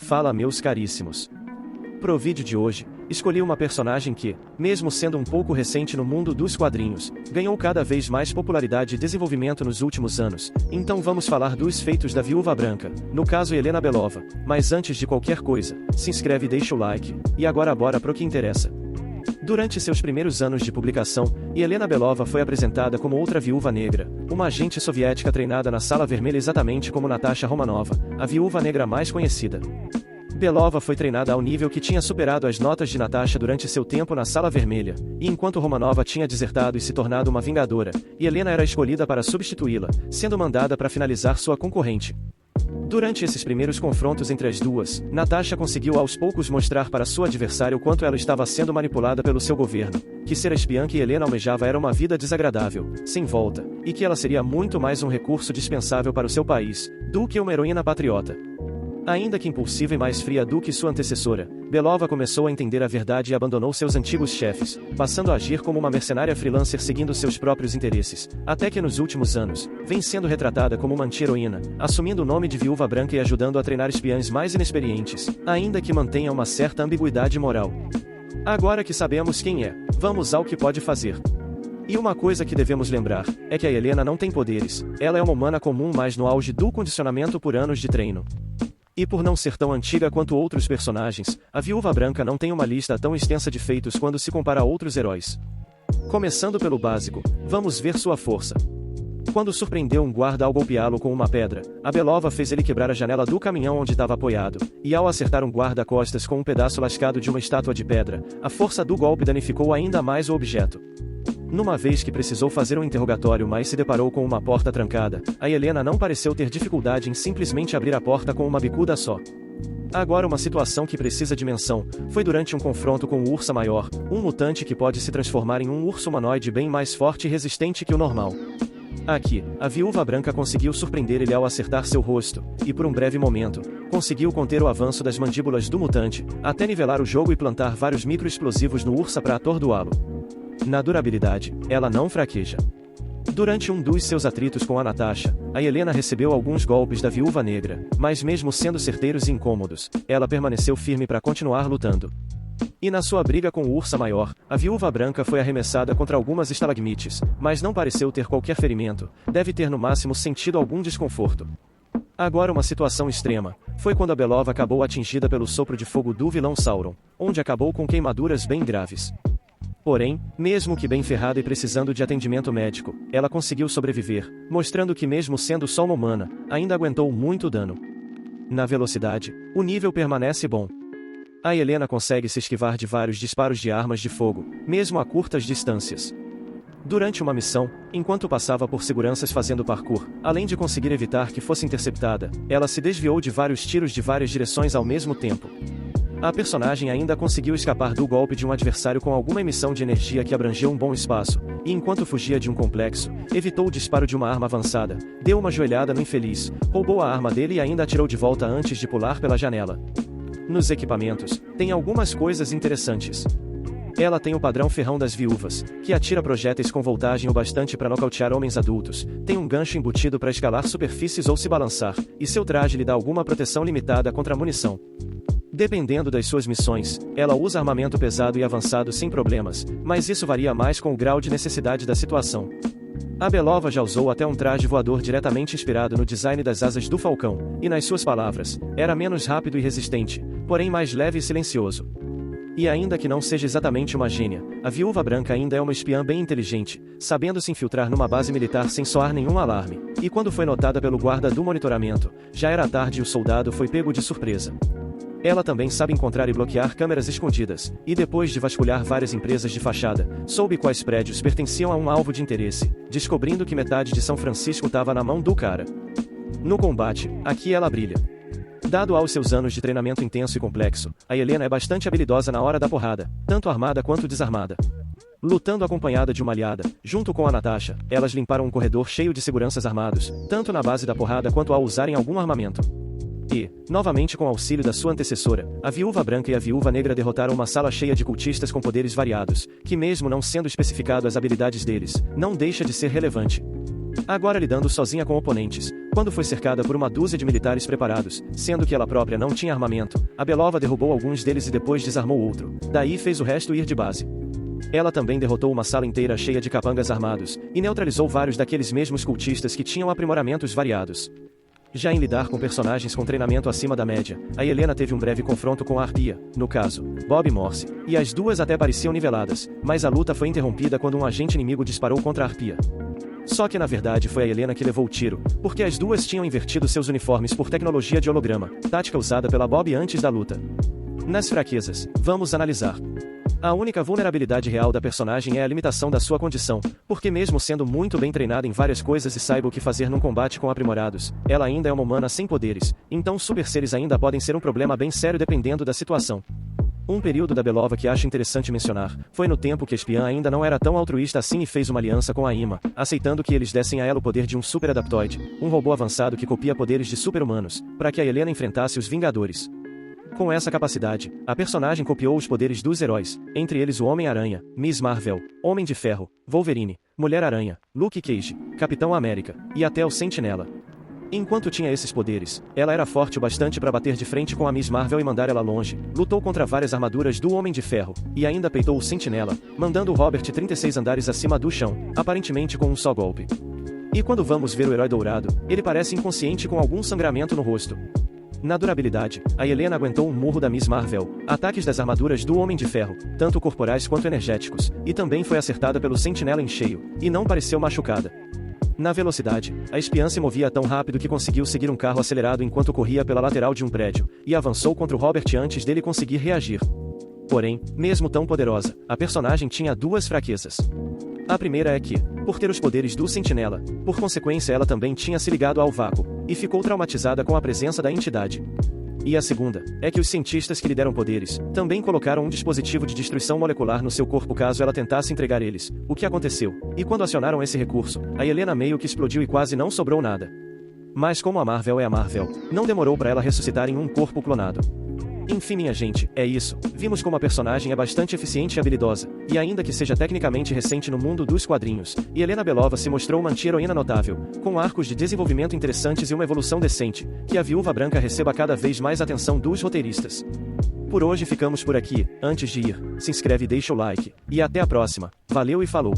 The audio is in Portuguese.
Fala, meus caríssimos. Pro vídeo de hoje, escolhi uma personagem que, mesmo sendo um pouco recente no mundo dos quadrinhos, ganhou cada vez mais popularidade e desenvolvimento nos últimos anos. Então vamos falar dos feitos da Viúva Branca, no caso Helena Belova. Mas antes de qualquer coisa, se inscreve e deixa o like, e agora bora pro que interessa. Durante seus primeiros anos de publicação, Helena Belova foi apresentada como outra viúva negra, uma agente soviética treinada na Sala Vermelha exatamente como Natasha Romanova, a viúva negra mais conhecida. Belova foi treinada ao nível que tinha superado as notas de Natasha durante seu tempo na Sala Vermelha, e enquanto Romanova tinha desertado e se tornado uma vingadora, Helena era escolhida para substituí-la, sendo mandada para finalizar sua concorrente. Durante esses primeiros confrontos entre as duas, Natasha conseguiu aos poucos mostrar para sua adversária o quanto ela estava sendo manipulada pelo seu governo, que ser a espiã que Helena almejava era uma vida desagradável, sem volta, e que ela seria muito mais um recurso dispensável para o seu país, do que uma heroína patriota. Ainda que impulsiva e mais fria do que sua antecessora, Belova começou a entender a verdade e abandonou seus antigos chefes, passando a agir como uma mercenária freelancer seguindo seus próprios interesses, até que nos últimos anos, vem sendo retratada como uma anti-heroína, assumindo o nome de Viúva Branca e ajudando a treinar espiãs mais inexperientes, ainda que mantenha uma certa ambiguidade moral. Agora que sabemos quem é, vamos ao que pode fazer. E uma coisa que devemos lembrar, é que a Helena não tem poderes, ela é uma humana comum mas no auge do condicionamento por anos de treino. E por não ser tão antiga quanto outros personagens, a Viúva Branca não tem uma lista tão extensa de feitos quando se compara a outros heróis. Começando pelo básico, vamos ver sua força. Quando surpreendeu um guarda ao golpeá-lo com uma pedra, a Belova fez ele quebrar a janela do caminhão onde estava apoiado, e ao acertar um guarda-costas com um pedaço lascado de uma estátua de pedra, a força do golpe danificou ainda mais o objeto. Numa vez que precisou fazer um interrogatório mas se deparou com uma porta trancada, a Helena não pareceu ter dificuldade em simplesmente abrir a porta com uma bicuda só. Agora uma situação que precisa de menção, foi durante um confronto com o Ursa Maior, um mutante que pode se transformar em um urso humanoide bem mais forte e resistente que o normal. Aqui, a Viúva Branca conseguiu surpreender ele ao acertar seu rosto, e por um breve momento, conseguiu conter o avanço das mandíbulas do mutante, até nivelar o jogo e plantar vários microexplosivos no Ursa para atordoá-lo. Na durabilidade, ela não fraqueja. Durante um dos seus atritos com a Natasha, a Helena recebeu alguns golpes da Viúva Negra, mas mesmo sendo certeiros e incômodos, ela permaneceu firme para continuar lutando. E na sua briga com o Ursa Maior, a Viúva Branca foi arremessada contra algumas estalagmites, mas não pareceu ter qualquer ferimento, deve ter no máximo sentido algum desconforto. Agora uma situação extrema, foi quando a Belova acabou atingida pelo sopro de fogo do vilão Sauron, onde acabou com queimaduras bem graves. Porém, mesmo que bem ferrada e precisando de atendimento médico, ela conseguiu sobreviver, mostrando que mesmo sendo só uma humana, ainda aguentou muito dano. Na velocidade, o nível permanece bom. A Helena consegue se esquivar de vários disparos de armas de fogo, mesmo a curtas distâncias. Durante uma missão, enquanto passava por seguranças fazendo parkour, além de conseguir evitar que fosse interceptada, ela se desviou de vários tiros de várias direções ao mesmo tempo. A personagem ainda conseguiu escapar do golpe de um adversário com alguma emissão de energia que abrangeu um bom espaço, e enquanto fugia de um complexo, evitou o disparo de uma arma avançada, deu uma joelhada no infeliz, roubou a arma dele e ainda atirou de volta antes de pular pela janela. Nos equipamentos, tem algumas coisas interessantes. Ela tem o padrão ferrão das viúvas, que atira projéteis com voltagem o bastante para nocautear homens adultos, tem um gancho embutido para escalar superfícies ou se balançar, e seu traje lhe dá alguma proteção limitada contra a munição. Dependendo das suas missões, ela usa armamento pesado e avançado sem problemas, mas isso varia mais com o grau de necessidade da situação. A Belova já usou até um traje voador diretamente inspirado no design das asas do falcão, e nas suas palavras, era menos rápido e resistente, porém mais leve e silencioso. E ainda que não seja exatamente uma gênia, a Viúva Branca ainda é uma espiã bem inteligente, sabendo se infiltrar numa base militar sem soar nenhum alarme, e quando foi notada pelo guarda do monitoramento, já era tarde e o soldado foi pego de surpresa. Ela também sabe encontrar e bloquear câmeras escondidas, e depois de vasculhar várias empresas de fachada, soube quais prédios pertenciam a um alvo de interesse, descobrindo que metade de São Francisco estava na mão do cara. No combate, aqui ela brilha. Dado aos seus anos de treinamento intenso e complexo, a Helena é bastante habilidosa na hora da porrada, tanto armada quanto desarmada. Lutando acompanhada de uma aliada, junto com a Natasha, elas limparam um corredor cheio de seguranças armados, tanto na base da porrada quanto ao usarem algum armamento. E, novamente com auxílio da sua antecessora, a Viúva Branca e a Viúva Negra derrotaram uma sala cheia de cultistas com poderes variados, que mesmo não sendo especificado as habilidades deles, não deixa de ser relevante. Agora lidando sozinha com oponentes, Quando foi cercada por uma dúzia de militares preparados, sendo que ela própria não tinha armamento, a Belova derrubou alguns deles e depois desarmou outro, daí fez o resto ir de base. Ela também derrotou uma sala inteira cheia de capangas armados, e neutralizou vários daqueles mesmos cultistas que tinham aprimoramentos variados. Já em lidar com personagens com treinamento acima da média, a Helena teve um breve confronto com a Arpia, no caso, Bob Morse, e as duas até pareciam niveladas, mas a luta foi interrompida quando um agente inimigo disparou contra a Arpia. Só que na verdade foi a Helena que levou o tiro, porque as duas tinham invertido seus uniformes por tecnologia de holograma, tática usada pela Bob antes da luta. Nas fraquezas, vamos analisar. A única vulnerabilidade real da personagem é a limitação da sua condição, porque mesmo sendo muito bem treinada em várias coisas e saiba o que fazer num combate com aprimorados, ela ainda é uma humana sem poderes, então super seres ainda podem ser um problema bem sério dependendo da situação. Um período da Belova que acho interessante mencionar, foi no tempo que a espiã ainda não era tão altruísta assim e fez uma aliança com a Ima, aceitando que eles dessem a ela o poder de um super adaptoide, um robô avançado que copia poderes de super-humanos, para que a Helena enfrentasse os Vingadores. Com essa capacidade, a personagem copiou os poderes dos heróis, entre eles o Homem-Aranha, Miss Marvel, Homem de Ferro, Wolverine, Mulher-Aranha, Luke Cage, Capitão América, e até o Sentinela. Enquanto tinha esses poderes, ela era forte o bastante para bater de frente com a Miss Marvel e mandar ela longe, lutou contra várias armaduras do Homem de Ferro, e ainda peitou o Sentinela, mandando o Robert 36 andares acima do chão, aparentemente com um só golpe. E quando vamos ver o herói dourado, ele parece inconsciente com algum sangramento no rosto. Na durabilidade, a Helena aguentou um murro da Miss Marvel, ataques das armaduras do Homem de Ferro, tanto corporais quanto energéticos, e também foi acertada pelo Sentinela em cheio, e não pareceu machucada. Na velocidade, a espiã se movia tão rápido que conseguiu seguir um carro acelerado enquanto corria pela lateral de um prédio, e avançou contra o Robert antes dele conseguir reagir. Porém, mesmo tão poderosa, a personagem tinha duas fraquezas. A primeira é que, por ter os poderes do Sentinela, por consequência ela também tinha se ligado ao vácuo, e ficou traumatizada com a presença da entidade. E a segunda, é que os cientistas que lhe deram poderes, também colocaram um dispositivo de destruição molecular no seu corpo caso ela tentasse entregar eles, o que aconteceu, e quando acionaram esse recurso, a Helena meio que explodiu e quase não sobrou nada. Mas como a Marvel é a Marvel, não demorou para ela ressuscitar em um corpo clonado. Enfim minha gente, é isso, vimos como a personagem é bastante eficiente e habilidosa, e ainda que seja tecnicamente recente no mundo dos quadrinhos, e Helena Belova se mostrou uma anti-heroína notável, com arcos de desenvolvimento interessantes e uma evolução decente, que a Viúva Branca receba cada vez mais atenção dos roteiristas. Por hoje ficamos por aqui, antes de ir, se inscreve e deixa o like, e até a próxima, valeu e falou!